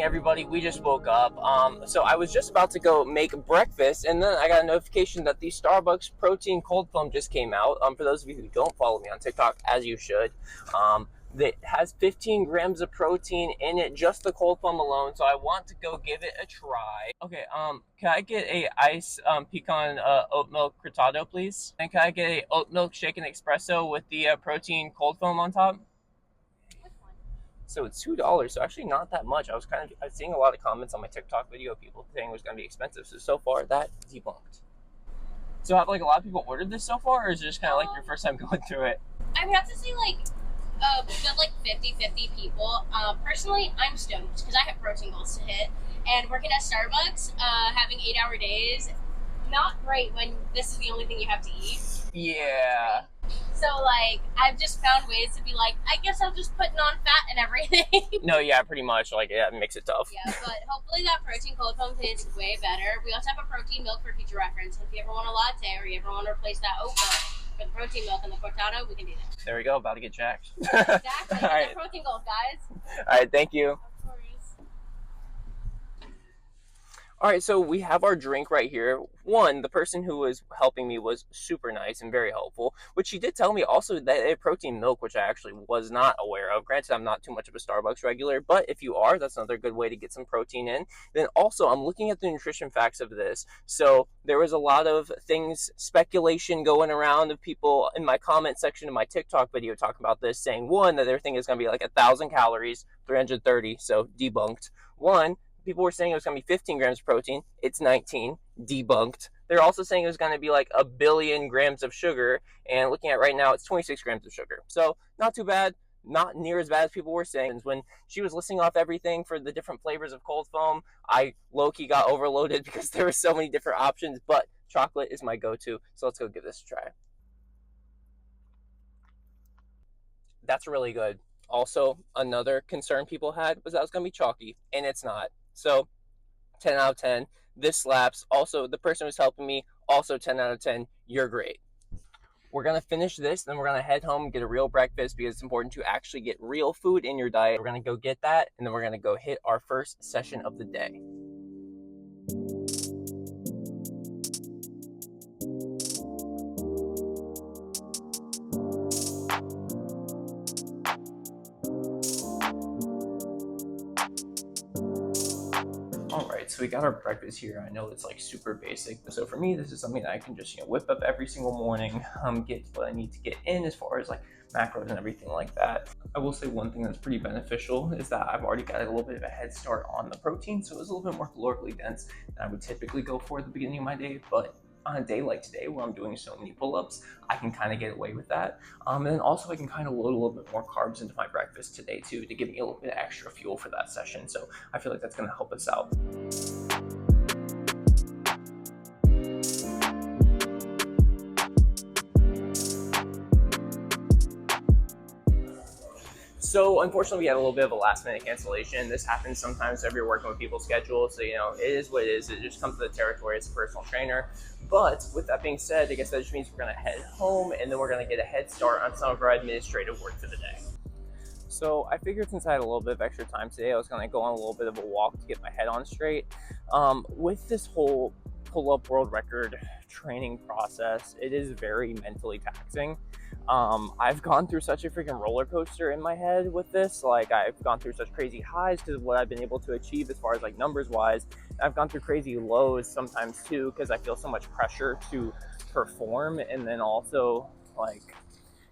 morning, everybody. We just woke up. So I was just about to go make breakfast, and then I got a notification that the Starbucks protein cold foam just came out. For those of you who don't follow me on TikTok, as you should, that has 15 grams of protein in it, just the cold foam alone. So I want to go give it a try. Okay. Can I get a ice pecan oat milk cortado, please? And can I get a oat milk shaken espresso with the protein cold foam on top? So it's $2, so actually not that much. I was seeing a lot of comments on my TikTok video, people saying it was going to be expensive. So far that debunked. So have like a lot of people ordered this so far, or is it just kind of like your first time going through it? I would have to say like good like 50-50 people. Personally, I'm stoked because I have protein goals to hit, and working at Starbucks, having 8-hour days, not great when this is the only thing you have to eat. Yeah. So, like, I've just found ways to be like, I guess I'll just put non-fat and everything. No, yeah, pretty much. Like, yeah, it makes it tough. Yeah, but hopefully that protein cold foam tastes way better. We also have a protein milk for future reference. If you ever want a latte or you ever want to replace that oat milk for the protein milk and the cortado, we can do that. There we go. About to get jacked. Exactly. All right. Protein goals, guys. All right, thank you. Of course. All right, so we have our drink right here. One, the person who was helping me was super nice and very helpful, which she did tell me also that they have protein milk, which I actually was not aware of. Granted, I'm not too much of a Starbucks regular, but if you are, that's another good way to get some protein in. Then also, I'm looking at the nutrition facts of this. So there was a lot of things, speculation going around of people in my comment section of my TikTok video talking about this, saying one, that their thing is going to be like 1,000 calories, 330, so debunked. One, people were saying it was going to be 15 grams of protein. It's 19. Debunked. They're also saying it was going to be like 1 billion grams of sugar. And looking at right now, it's 26 grams of sugar. So not too bad. Not near as bad as people were saying. When she was listing off everything for the different flavors of cold foam, I low-key got overloaded because there were so many different options. But chocolate is my go-to. So let's go give this a try. That's really good. Also, another concern people had was that it was going to be chalky. And it's not. So 10 out of 10. This slaps. Also, the person who's helping me, also 10 out of 10. You're great. We're going to finish this, then we're going to head home and get a real breakfast because it's important to actually get real food in your diet. We're going to go get that, and then we're going to go hit our first session of the day. All right, so we got our breakfast here. I know it's like super basic. So for me, this is something that I can just, whip up every single morning, get what I need to get in as far as like macros and everything like that. I will say one thing that's pretty beneficial is that I've already got a little bit of a head start on the protein. So it's a little bit more calorically dense than I would typically go for at the beginning of my day. But on a day like today where I'm doing so many pull-ups, I can kind of get away with that. And then also I can kind of load a little bit more carbs into my breakfast today too, to give me a little bit of extra fuel for that session. So I feel like that's going to help us out. So unfortunately, we had a little bit of a last minute cancellation. This happens sometimes if you're working with people's schedules. So, it is what it is. It just comes to the territory as a personal trainer. But with that being said, I guess that just means we're going to head home and then we're going to get a head start on some of our administrative work for the day. So I figured since I had a little bit of extra time today, I was going to go on a little bit of a walk to get my head on straight. With this whole pull-up world record training process, it is very mentally taxing. I've gone through such a freaking roller coaster in my head with this. Like, I've gone through such crazy highs because of what I've been able to achieve as far as like numbers wise. I've gone through crazy lows sometimes too because I feel so much pressure to perform. And then also like,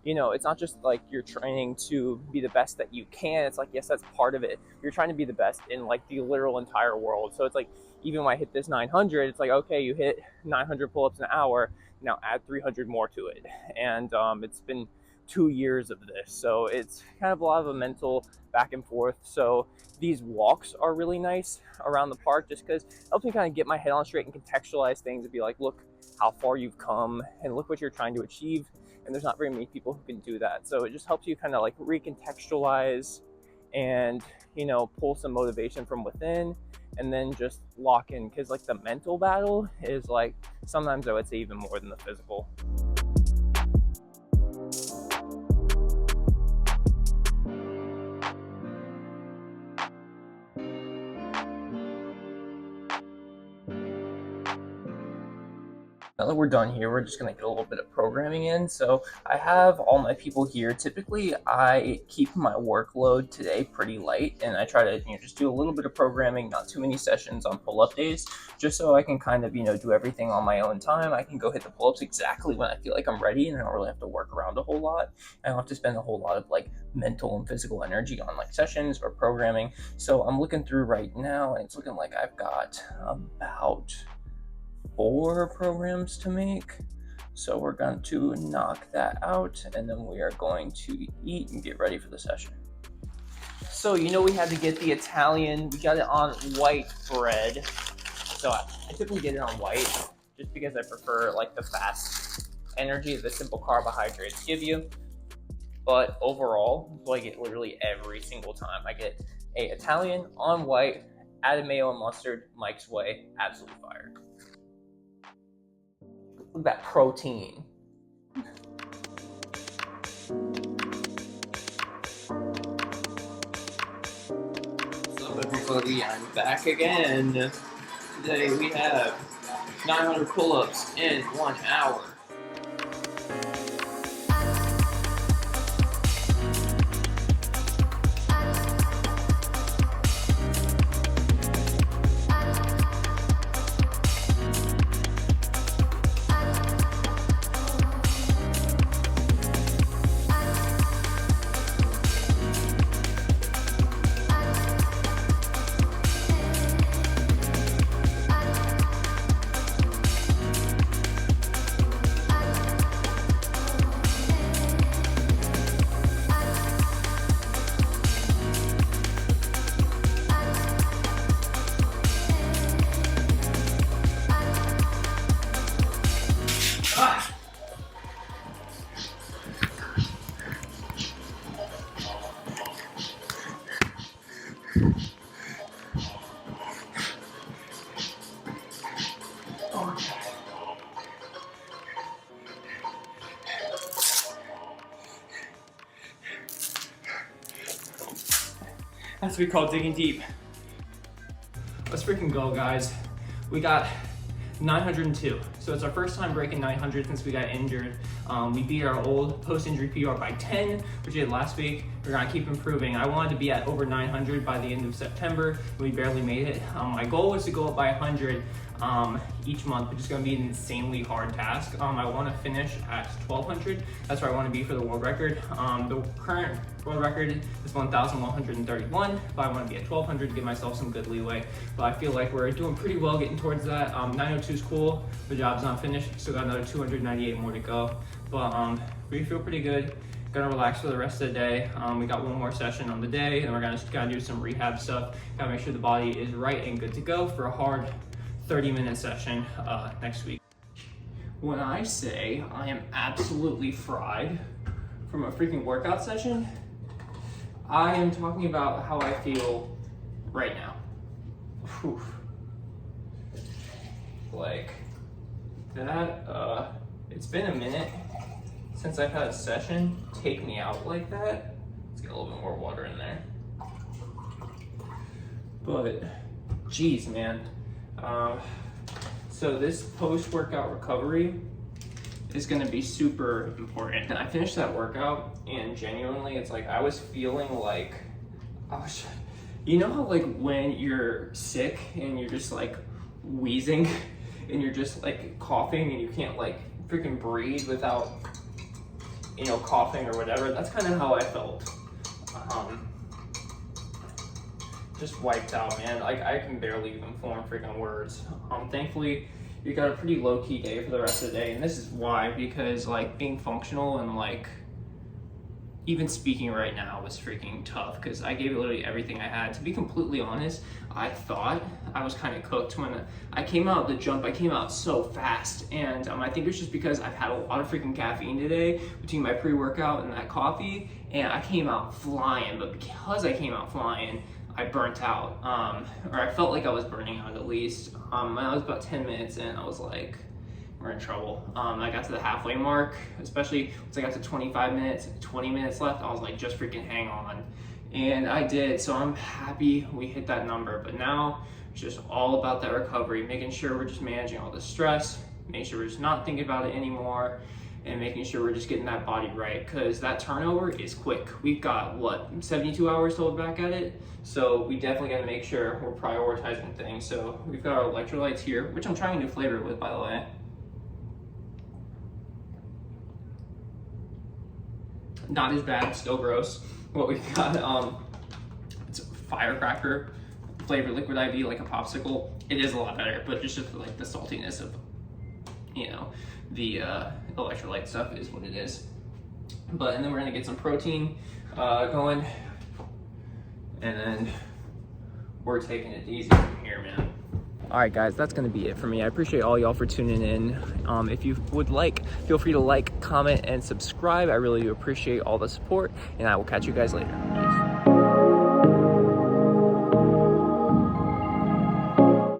it's not just like you're training to be the best that you can. It's like, yes, that's part of it. You're trying to be the best in like the literal entire world. So it's like, even when I hit this 900, it's like, okay, you hit 900 pull-ups an hour. Now add 300 more to it. And it's been 2 years of this. So it's kind of a lot of a mental back and forth. So these walks are really nice around the park just because it helps me kind of get my head on straight and contextualize things and be like, look how far you've come and look what you're trying to achieve. And there's not very many people who can do that. So it just helps you kind of like recontextualize and, pull some motivation from within and then just lock in. Because like the mental battle is like, sometimes I would say even more than the physical. Now that we're done here, we're just gonna get a little bit of programming in. So I have all my people here. Typically, I keep my workload today pretty light, and I try to just do a little bit of programming, not too many sessions on pull-up days, just so I can kind of do everything on my own time. I can go hit the pull-ups exactly when I feel like I'm ready, and I don't really have to work around a whole lot. I don't have to spend a whole lot of like mental and physical energy on like sessions or programming. So I'm looking through right now, and it's looking like I've got about 4 programs to make. So we're going to knock that out, and then we are going to eat and get ready for the session. So we had to get the Italian. We got it on white bread. So I typically get it on white just because I prefer like the fast energy that the simple carbohydrates give you. But overall, so I get literally every single time. I get a Italian on white, added mayo and mustard, Mike's Way, absolutely fire. Look at that protein. So everybody, I'm back again. Today we have 900 pull-ups in 1 hour. That's what we call digging deep. Let's freaking go, guys. We got 902. So it's our first time breaking 900 since we got injured. We beat our old post-injury PR by 10, which we did last week. We're gonna keep improving. I wanted to be at over 900 by the end of September. We barely made it. My goal was to go up by 100 each month, which is gonna be an insanely hard task. I wanna finish at 1200. That's where I wanna be for the world record. The current world record is 1,131, but I wanna be at 1200 to give myself some good leeway. But I feel like we're doing pretty well getting towards that. 902 is cool, the job's not finished. Still got another 298 more to go. But we feel pretty good. Gonna relax for the rest of the day. We got 1 more session on the day, and we're gonna do some rehab stuff. Gotta make sure the body is right and good to go for a hard 30-minute session next week. When I say I am absolutely fried from a freaking workout session, I am talking about how I feel right now. Whew. Like that, it's been a minute since I've had a session take me out like that. Let's get a little bit more water in there. But, geez, man. So this post-workout recovery is gonna be super important. And I finished that workout, and genuinely, it's like I was feeling like you know how like when you're sick and you're just like wheezing and you're just like coughing and you can't like freaking breathe without coughing or whatever. That's kind of how I felt. Just wiped out, man. Like I can barely even form freaking words. Thankfully, you got a pretty low-key day for the rest of the day, and this is why, because like being functional and like even speaking right now was freaking tough because I gave it literally everything I had. To be completely honest, I thought I was kind of cooked when I came out of the jump. I came out so fast, and I think it's just because I've had a lot of freaking caffeine today between my pre-workout and that coffee, and I came out flying. But because I came out flying, I burnt out, or I felt like I was burning out at least. I was about 10 minutes in, I was like, we're in trouble. I got to the halfway mark, especially once I got to 25 minutes, 20 minutes left, I was like, just freaking hang on. And I did, so I'm happy we hit that number. But now it's just all about that recovery, making sure we're just managing all the stress, making sure we're just not thinking about it anymore, and making sure we're just getting that body right, because that turnover is quick. We've got, what, 72 hours to look back at it? So we definitely got to make sure we're prioritizing things. So we've got our electrolytes here, which I'm trying a new flavor with, by the way. Not as bad, still gross. What we've got, it's firecracker flavored liquid IV, like a popsicle. It is a lot better, but just like the saltiness of, you know, the electrolyte stuff is what it is. And then we're gonna get some protein going, and then we're taking it easy from here, man. All right, guys, that's gonna be it for me. I appreciate all y'all for tuning in. If you would like, feel free to like, comment, and subscribe. I really do appreciate all the support, and I will catch you guys later. Peace.